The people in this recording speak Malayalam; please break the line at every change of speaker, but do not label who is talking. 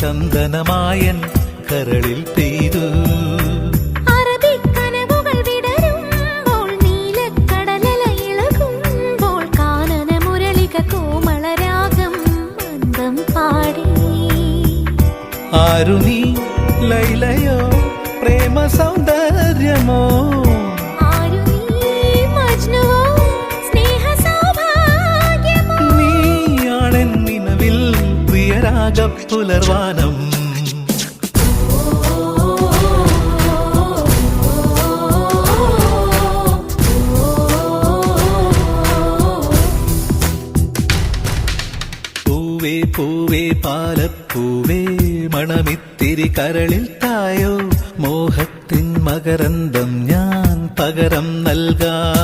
ചന്ദനമായൻ കരളിൽ പെയ്തു.
അറബിക്കനവുകൾ വിടരുമ്പോൾ നീലക്കടലല ഇളകുമ്പോൾ കാനന മുരളിക കോമളരാഗം മന്ദം പാടി.
ആരു നീ ലൈലയോ പ്രേമ സൗന്ദര്യമോ,
ആരു നീ മജ്നുവോ സ്നേഹ സൗഭാഗ്യമോ,
നീയാണെൻ നിലവിൽ പ്രിയരാഗ പുലർവാനം. പൂവേ പൂവേ പാലപ്പൂവേ മണമിത്തിരി കരളിൽ തായോ, മോഹത്തിൻ മകരന്തം ഞാൻ പകരം നൽകാം.